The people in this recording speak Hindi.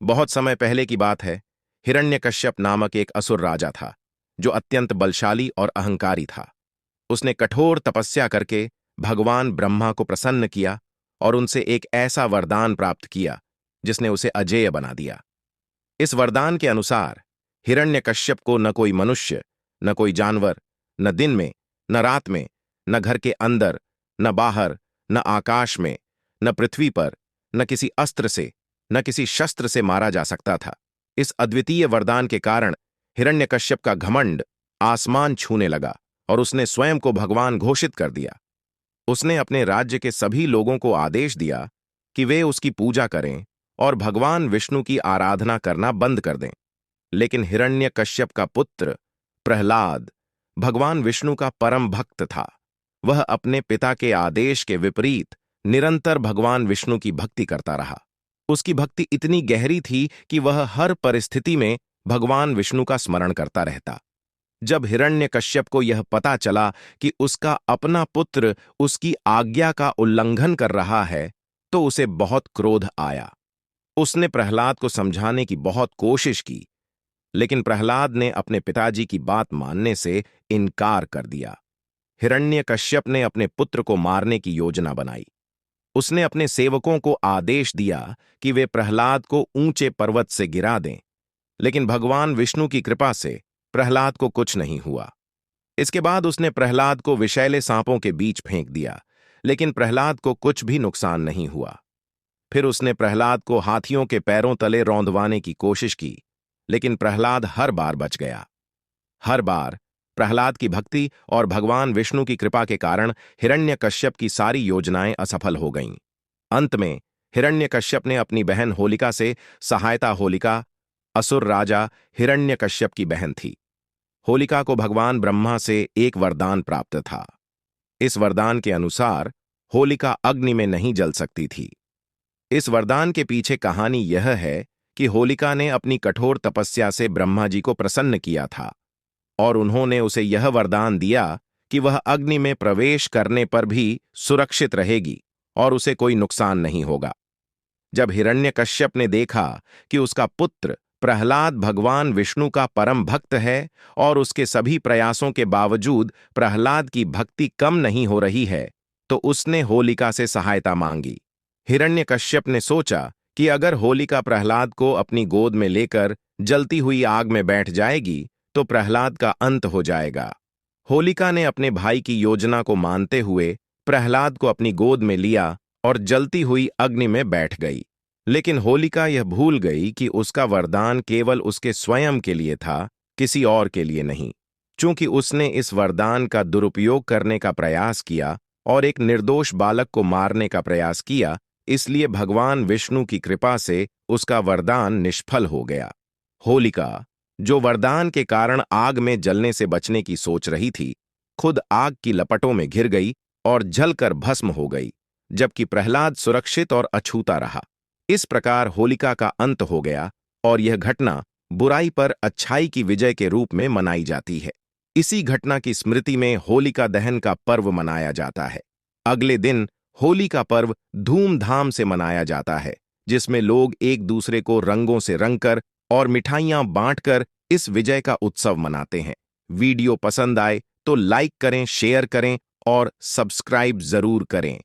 बहुत समय पहले की बात है। हिरण्यकश्यप नामक एक असुर राजा था, जो अत्यंत बलशाली और अहंकारी था। उसने कठोर तपस्या करके भगवान ब्रह्मा को प्रसन्न किया और उनसे एक ऐसा वरदान प्राप्त किया जिसने उसे अजेय बना दिया। इस वरदान के अनुसार हिरण्यकश्यप को न कोई मनुष्य, न कोई जानवर, न दिन में, न रात में, न घर के अंदर, न बाहर, न आकाश में, न पृथ्वी पर, न किसी अस्त्र से, न किसी शस्त्र से मारा जा सकता था। इस अद्वितीय वरदान के कारण हिरण्यकश्यप का घमंड आसमान छूने लगा और उसने स्वयं को भगवान घोषित कर दिया। उसने अपने राज्य के सभी लोगों को आदेश दिया कि वे उसकी पूजा करें और भगवान विष्णु की आराधना करना बंद कर दें। लेकिन हिरण्यकश्यप का पुत्र प्रहलाद भगवान विष्णु का परम भक्त था। वह अपने पिता के आदेश के विपरीत निरंतर भगवान विष्णु की भक्ति करता रहा। उसकी भक्ति इतनी गहरी थी कि वह हर परिस्थिति में भगवान विष्णु का स्मरण करता रहता। जब हिरण्यकश्यप को यह पता चला कि उसका अपना पुत्र उसकी आज्ञा का उल्लंघन कर रहा है, तो उसे बहुत क्रोध आया। उसने प्रहलाद को समझाने की बहुत कोशिश की, लेकिन प्रहलाद ने अपने पिताजी की बात मानने से इनकार कर दिया। हिरण्यकश्यप ने अपने पुत्र को मारने की योजना बनाई। उसने अपने सेवकों को आदेश दिया कि वे प्रहलाद को ऊंचे पर्वत से गिरा दें, लेकिन भगवान विष्णु की कृपा से प्रहलाद को कुछ नहीं हुआ। इसके बाद उसने प्रहलाद को विषैले सांपों के बीच फेंक दिया, लेकिन प्रहलाद को कुछ भी नुकसान नहीं हुआ। फिर उसने प्रहलाद को हाथियों के पैरों तले रौंदवाने की कोशिश की, लेकिन प्रहलाद हर बार बच गया। हर बार प्रहलाद की भक्ति और भगवान विष्णु की कृपा के कारण हिरण्यकश्यप की सारी योजनाएं असफल हो गईं। अंत में हिरण्यकश्यप ने अपनी बहन होलिका से सहायता। होलिका असुर राजा हिरण्यकश्यप की बहन थी। होलिका को भगवान ब्रह्मा से एक वरदान प्राप्त था। इस वरदान के अनुसार होलिका अग्नि में नहीं जल सकती थी। इस वरदान के पीछे कहानी यह है कि होलिका ने अपनी कठोर तपस्या से ब्रह्मा जी को प्रसन्न किया था और उन्होंने उसे यह वरदान दिया कि वह अग्नि में प्रवेश करने पर भी सुरक्षित रहेगी और उसे कोई नुकसान नहीं होगा। जब हिरण्यकश्यप ने देखा कि उसका पुत्र प्रहलाद भगवान विष्णु का परम भक्त है और उसके सभी प्रयासों के बावजूद प्रहलाद की भक्ति कम नहीं हो रही है, तो उसने होलिका से सहायता मांगी। हिरण्यकश्यप ने सोचा कि अगर होलिका प्रहलाद को अपनी गोद में लेकर जलती हुई आग में बैठ जाएगी तो प्रहलाद का अंत हो जाएगा। होलिका ने अपने भाई की योजना को मानते हुए प्रहलाद को अपनी गोद में लिया और जलती हुई अग्नि में बैठ गई। लेकिन होलिका यह भूल गई कि उसका वरदान केवल उसके स्वयं के लिए था, किसी और के लिए नहीं। चूंकि उसने इस वरदान का दुरुपयोग करने का प्रयास किया और एक निर्दोष बालक को मारने का प्रयास किया, इसलिए भगवान विष्णु की कृपा से उसका वरदान निष्फल हो गया। होलिका, जो वरदान के कारण आग में जलने से बचने की सोच रही थी, खुद आग की लपटों में घिर गई और जलकर भस्म हो गई, जबकि प्रहलाद सुरक्षित और अछूता रहा। इस प्रकार होलिका का अंत हो गया और यह घटना बुराई पर अच्छाई की विजय के रूप में मनाई जाती है। इसी घटना की स्मृति में होलिका दहन का पर्व मनाया जाता है। अगले दिन होली का पर्व धूमधाम से मनाया जाता है, जिसमें लोग एक दूसरे को रंगों से रंगकर और मिठाइयां बांटकर इस विजय का उत्सव मनाते हैं। वीडियो पसंद आए तो लाइक करें, शेयर करें और सब्सक्राइब जरूर करें।